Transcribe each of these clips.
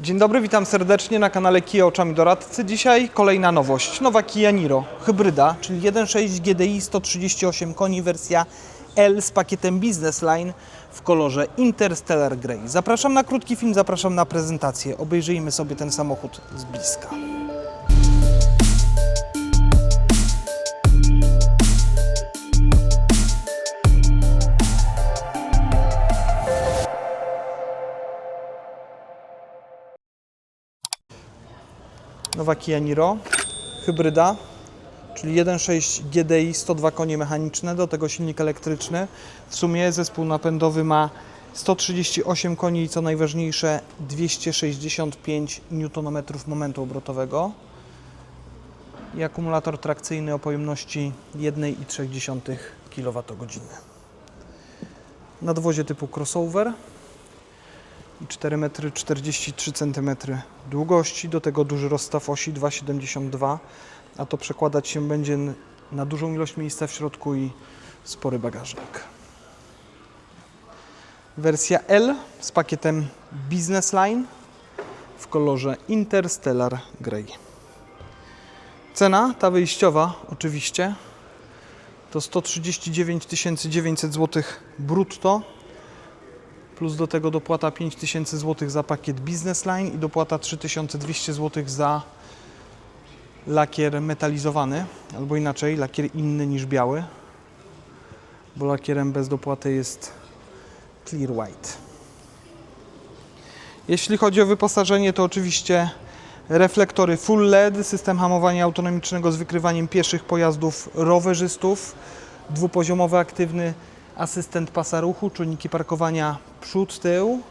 Dzień dobry, witam serdecznie na kanale Kia Oczami Doradcy. Dzisiaj kolejna nowość. Nowa Kia Niro, hybryda, czyli 1.6 GDI 138 koni, wersja L z pakietem Business Line w kolorze Interstellar Grey. Zapraszam na krótki film, zapraszam na prezentację. Obejrzyjmy sobie ten samochód z bliska. Nowa Kia Niro, hybryda, czyli 1.6 GDI, 102 konie mechaniczne, do tego silnik elektryczny. W sumie zespół napędowy ma 138 koni i co najważniejsze 265 Nm momentu obrotowego i akumulator trakcyjny o pojemności 1,3 kWh. Nadwozie typu crossover i 4,43 m długości, do tego duży rozstaw osi 2,72 m, a to przekładać się będzie na dużą ilość miejsca w środku i spory bagażnik. Wersja L z pakietem Business Line w kolorze Interstellar Grey. Cena, ta wyjściowa oczywiście, to 139 900 zł brutto, plus do tego dopłata 5000 zł za pakiet Business Line i dopłata 3200 zł za lakier metalizowany, albo inaczej, lakier inny niż biały, bo lakierem bez dopłaty jest Clear White. Jeśli chodzi o wyposażenie, to oczywiście reflektory full LED, system hamowania autonomicznego z wykrywaniem pieszych pojazdów rowerzystów, dwupoziomowy aktywny asystent pasa ruchu, czujniki parkowania przód, tył,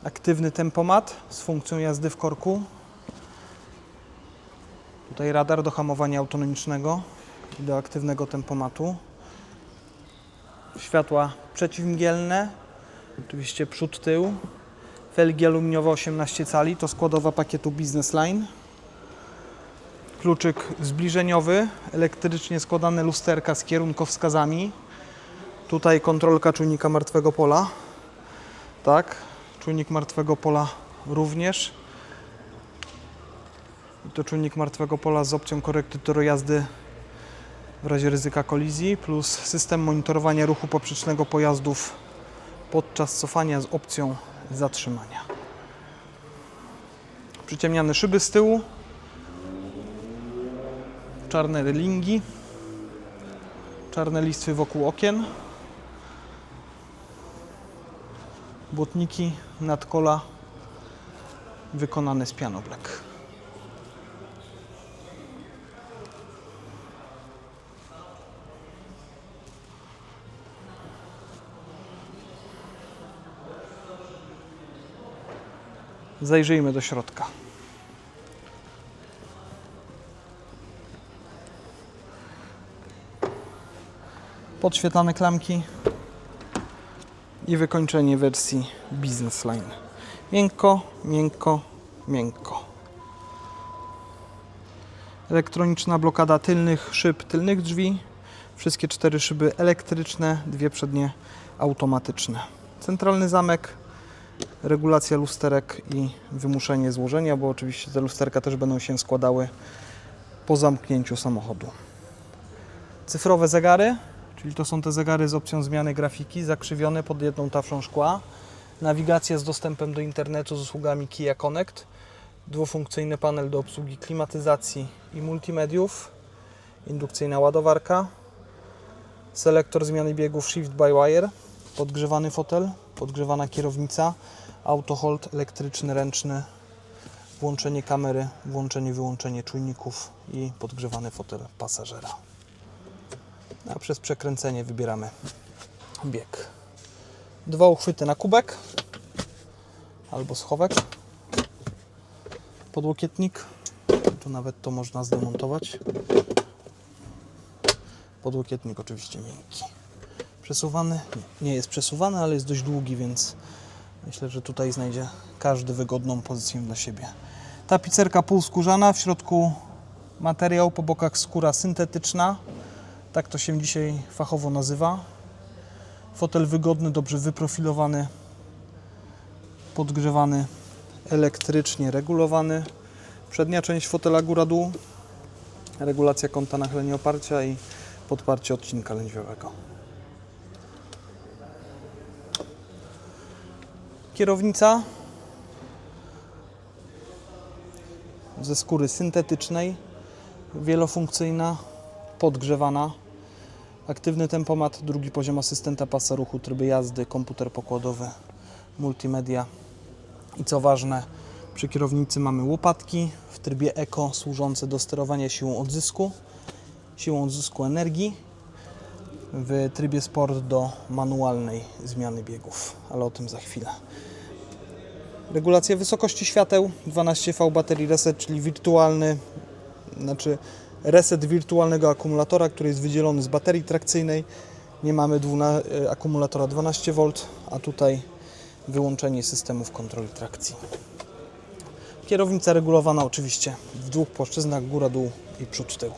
aktywny tempomat z funkcją jazdy w korku, tutaj radar do hamowania autonomicznego i do aktywnego tempomatu, światła przeciwmgielne, oczywiście przód, tył, felgi aluminiowe 18 cali, to składowa pakietu Business Line, kluczyk zbliżeniowy, elektrycznie składane lusterka z kierunkowskazami. Tutaj kontrolka czujnika martwego pola, tak, czujnik martwego pola również. I to czujnik martwego pola z opcją korekty toru jazdy w razie ryzyka kolizji, plus system monitorowania ruchu poprzecznego pojazdów podczas cofania z opcją zatrzymania. Przyciemniane szyby z tyłu, czarne relingi, czarne listwy wokół okien, błotniki nadkola wykonane z piano black. Zajrzyjmy do środka. Podświetlane klamki i wykończenie wersji Business Line. Miękko, miękko, miękko. Elektroniczna blokada tylnych szyb, tylnych drzwi. Wszystkie 4 szyby elektryczne, 2 przednie automatyczne. Centralny zamek, regulacja lusterek i wymuszenie złożenia, bo oczywiście te lusterka też będą się składały po zamknięciu samochodu. Cyfrowe zegary, czyli to są te zegary z opcją zmiany grafiki, zakrzywione pod jedną taflą szkła. Nawigacja z dostępem do internetu z usługami Kia Connect. Dwufunkcyjny panel do obsługi klimatyzacji i multimediów. Indukcyjna ładowarka. Selektor zmiany biegów Shift by Wire. Podgrzewany fotel, podgrzewana kierownica. Auto hold elektryczny, ręczny. Włączenie kamery, włączenie, wyłączenie czujników i podgrzewany fotel pasażera. A przez przekręcenie wybieramy bieg. 2 uchwyty na kubek albo schowek. Podłokietnik. Tu nawet to można zdemontować. Podłokietnik oczywiście miękki. Przesuwany? Nie jest przesuwany, ale jest dość długi, więc myślę, że tutaj znajdzie każdy wygodną pozycję dla siebie. Tapicerka półskórzana, w środku materiał, po bokach skóra syntetyczna. Tak to się dzisiaj fachowo nazywa. Fotel wygodny, dobrze wyprofilowany, podgrzewany elektrycznie regulowany. Przednia część fotela góra-dół, regulacja kąta nachylenia oparcia i podparcie odcinka lędźwiowego. Kierownica ze skóry syntetycznej, wielofunkcyjna, podgrzewana. Aktywny tempomat, drugi poziom asystenta pasa ruchu, tryby jazdy, komputer pokładowy, multimedia. I co ważne, przy kierownicy mamy łopatki w trybie Eco służące do sterowania siłą odzysku energii, w trybie Sport do manualnej zmiany biegów, ale o tym za chwilę. Regulacja wysokości świateł, 12V baterii reset, czyli reset wirtualnego akumulatora, który jest wydzielony z baterii trakcyjnej. Nie mamy akumulatora 12V, a tutaj wyłączenie systemów kontroli trakcji. Kierownica regulowana oczywiście w dwóch płaszczyznach, góra, dół i przód, tył.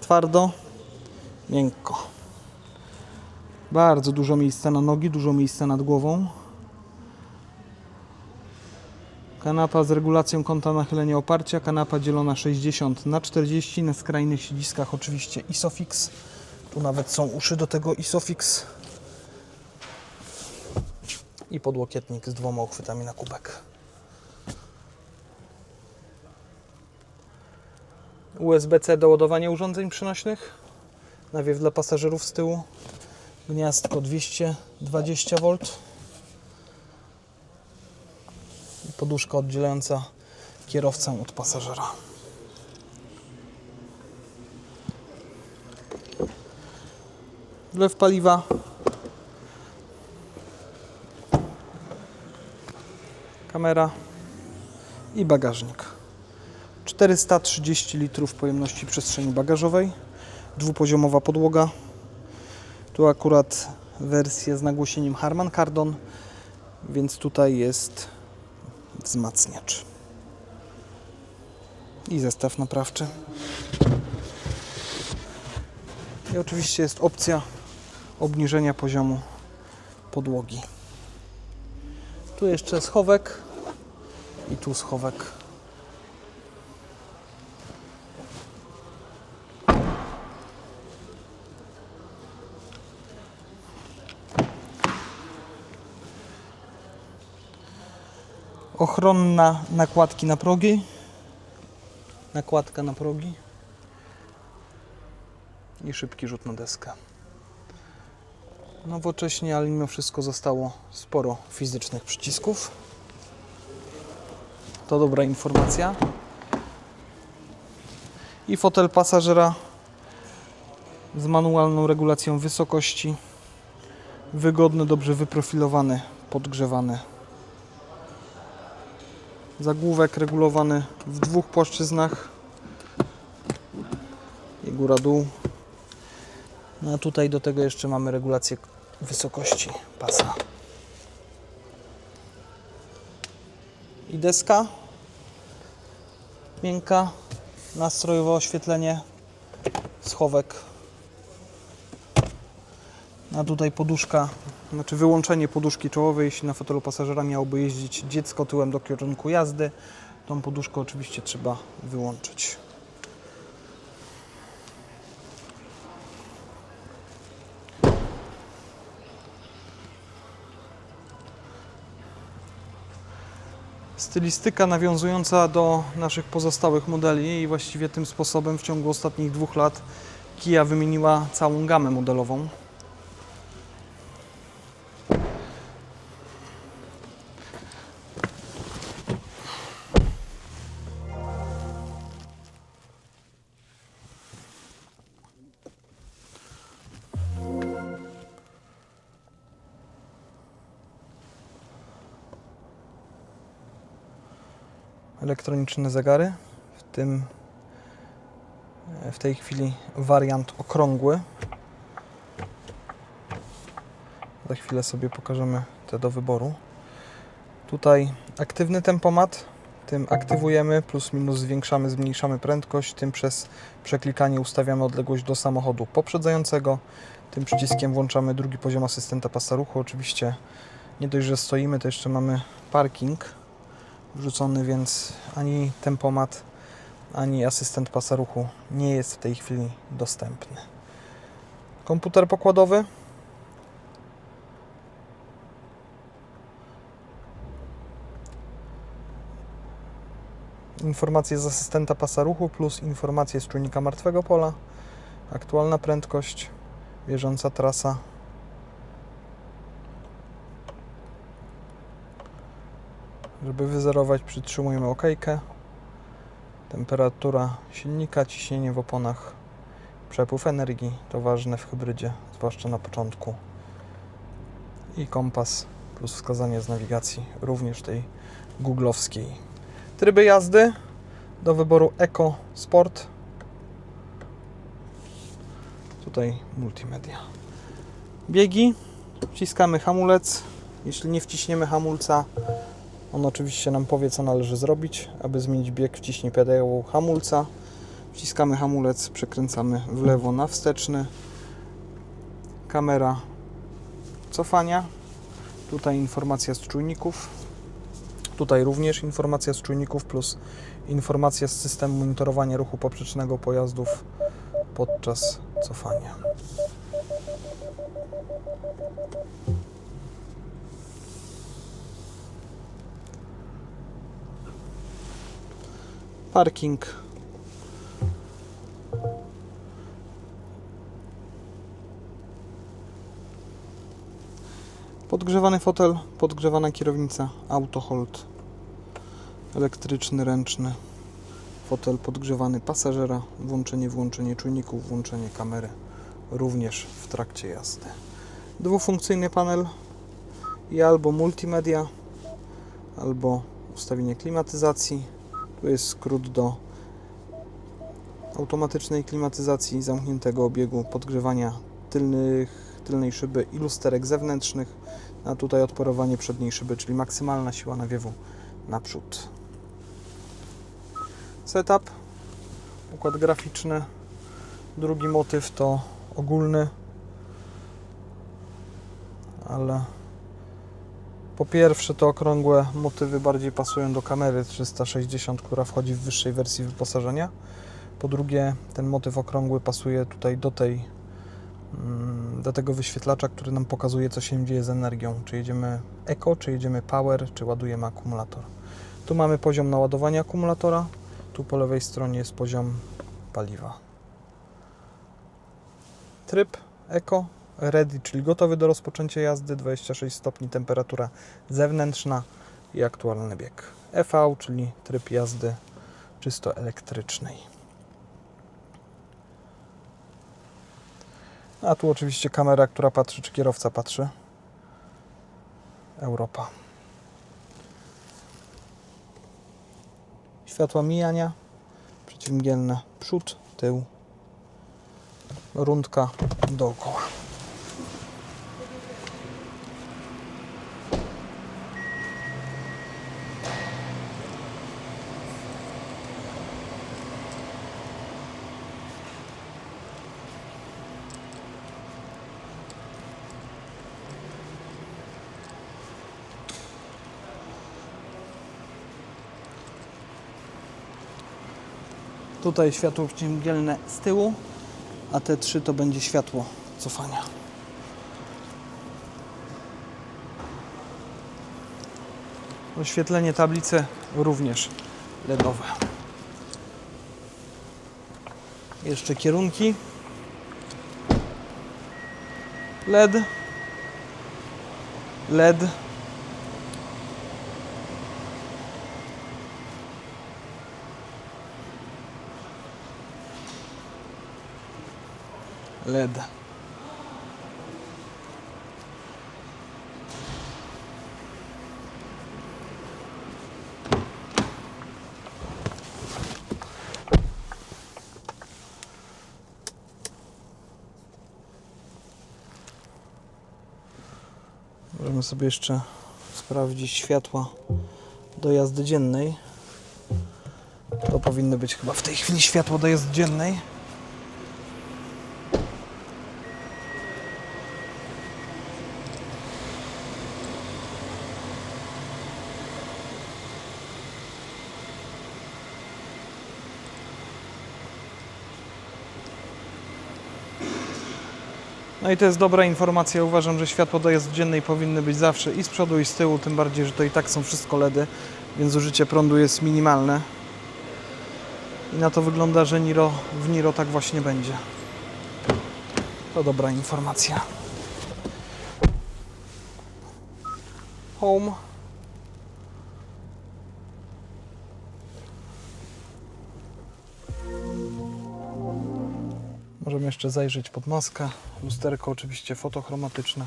Twardo, miękko. Bardzo dużo miejsca na nogi, dużo miejsca nad głową. Kanapa z regulacją kąta nachylenia oparcia, kanapa dzielona 60/40, na skrajnych siedziskach oczywiście Isofix. Tu nawet są uszy do tego Isofix. I podłokietnik z 2 uchwytami na kubek. USB-C do ładowania urządzeń przenośnych. Nawiew dla pasażerów z tyłu. Gniazdko 220V. I poduszka oddzielająca kierowcę od pasażera. Wlew paliwa. Kamera i bagażnik. 430 litrów pojemności przestrzeni bagażowej, dwupoziomowa podłoga. Tu akurat wersja z nagłośnieniem Harman Kardon, więc tutaj jest wzmacniacz i zestaw naprawczy. I oczywiście jest opcja obniżenia poziomu podłogi. Tu jeszcze schowek i tu schowek. Ochronna nakładki na progi. Nakładka na progi. I szybki rzut na deskę. Nowocześnie, ale mimo wszystko zostało sporo fizycznych przycisków. To dobra informacja. I fotel pasażera z manualną regulacją wysokości. Wygodny, dobrze wyprofilowany, podgrzewany. Zagłówek regulowany w 2 płaszczyznach. I góra-dół. No a tutaj do tego jeszcze mamy regulację wysokości pasa. I deska miękka, nastrojowe oświetlenie, schowek. A tutaj poduszka, znaczy wyłączenie poduszki czołowej, jeśli na fotelu pasażera miałoby jeździć dziecko tyłem do kierunku jazdy, tą poduszkę oczywiście trzeba wyłączyć. Stylistyka nawiązująca do naszych pozostałych modeli i właściwie tym sposobem w ciągu ostatnich 2 lat Kia wymieniła całą gamę modelową. Elektroniczne zegary, w tej chwili wariant okrągły. Za chwilę sobie pokażemy te do wyboru. Tutaj aktywny tempomat, Tym aktywujemy, plus minus zwiększamy, zmniejszamy prędkość. Tym przez przeklikanie ustawiamy odległość do samochodu poprzedzającego. Tym przyciskiem włączamy drugi poziom asystenta pasa ruchu. Oczywiście nie dość, że stoimy, to jeszcze mamy parking wrzucony, więc ani tempomat, ani asystent pasa ruchu nie jest w tej chwili dostępny. Komputer pokładowy. Informacje z asystenta pasa ruchu plus informacje z czujnika martwego pola. Aktualna prędkość, bieżąca trasa. Żeby wyzerować, przytrzymujemy okejkę. Temperatura silnika, ciśnienie w oponach, przepływ energii, to ważne w hybrydzie, zwłaszcza na początku. I kompas plus wskazanie z nawigacji, również tej googlowskiej. Tryby jazdy do wyboru Eco, Sport. Tutaj multimedia. Biegi. Wciskamy hamulec. Jeśli nie wciśniemy hamulca, on oczywiście nam powie, co należy zrobić. Aby zmienić bieg, wciśnij pedał hamulca. Wciskamy hamulec, przekręcamy w lewo na wsteczny. Kamera cofania. Tutaj informacja z czujników. Tutaj również informacja z czujników plus informacja z systemu monitorowania ruchu poprzecznego pojazdów podczas cofania. Parking. Podgrzewany fotel, podgrzewana kierownica, auto hold, elektryczny, ręczny, fotel podgrzewany pasażera, włączenie, włączenie czujników, włączenie kamery, również w trakcie jazdy. Dwufunkcyjny panel i albo multimedia, albo ustawienie klimatyzacji. Tu jest skrót do automatycznej klimatyzacji, zamkniętego obiegu, podgrzewania tylnej szyby i lusterek zewnętrznych, a tutaj odparowanie przedniej szyby, czyli maksymalna siła nawiewu naprzód. Setup, układ graficzny. Drugi motyw to ogólny, ale po pierwsze te okrągłe motywy bardziej pasują do kamery 360, która wchodzi w wyższej wersji wyposażenia. Po drugie, ten motyw okrągły pasuje tutaj do tego wyświetlacza, który nam pokazuje, co się dzieje z energią. Czy jedziemy Eco, czy jedziemy Power, czy ładujemy akumulator. Tu mamy poziom naładowania akumulatora, tu po lewej stronie jest poziom paliwa. Tryb Eco, ready, czyli gotowy do rozpoczęcia jazdy, 26 stopni, temperatura zewnętrzna i aktualny bieg. EV, czyli tryb jazdy czysto elektrycznej. A tu oczywiście kamera, która patrzy, czy kierowca patrzy. Europa. Światła mijania, przeciwmgielne, przód, tył, rundka dookoła. Tutaj światło przeciwmgielne z tyłu, a te 3 to będzie światło cofania. Oświetlenie tablicy również LEDowe. Jeszcze kierunki. LED. LED. LED. Możemy sobie jeszcze sprawdzić światła do jazdy dziennej. powinny być chyba w tej chwili światło do jazdy dziennej. No i to jest dobra informacja. Uważam, że światło do jazdy dziennej powinny być zawsze i z przodu, i z tyłu, tym bardziej, że to i tak są wszystko LEDy, więc zużycie prądu jest minimalne. I na to wygląda, że w Niro tak właśnie będzie. To dobra informacja. Home. Możemy jeszcze zajrzeć pod maskę. Lusterko oczywiście fotochromatyczne.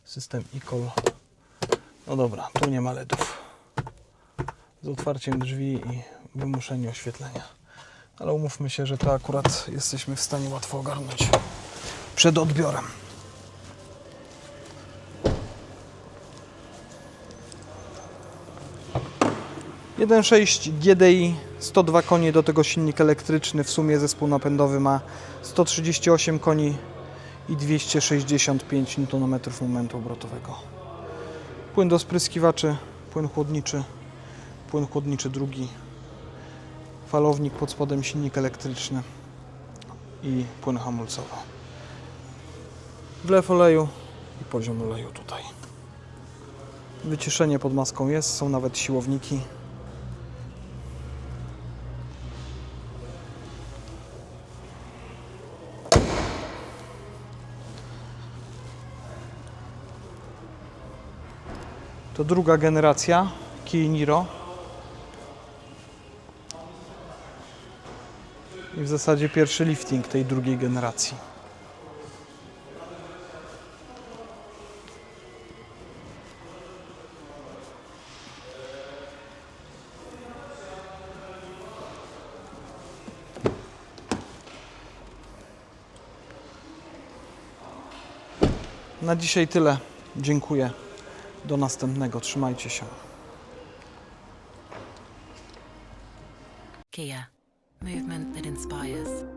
System e-call. No dobra, tu nie ma LEDów. Z otwarciem drzwi i wymuszenie oświetlenia. Ale umówmy się, że to akurat jesteśmy w stanie łatwo ogarnąć przed odbiorem. Jeden 1.6 GDI, 102 konie, do tego silnik elektryczny. W sumie zespół napędowy ma 138 koni i 265 Nm momentu obrotowego. Płyn do spryskiwaczy, płyn chłodniczy drugi, falownik pod spodem, silnik elektryczny i płyn hamulcowy. Wlew oleju i poziom oleju tutaj. Wyciszenie pod maską jest, są nawet siłowniki. To druga generacja Kia Niro. I w zasadzie pierwszy lifting tej drugiej generacji. Na dzisiaj tyle. Dziękuję. Do następnego. Trzymajcie się. Kia. Movement that inspires.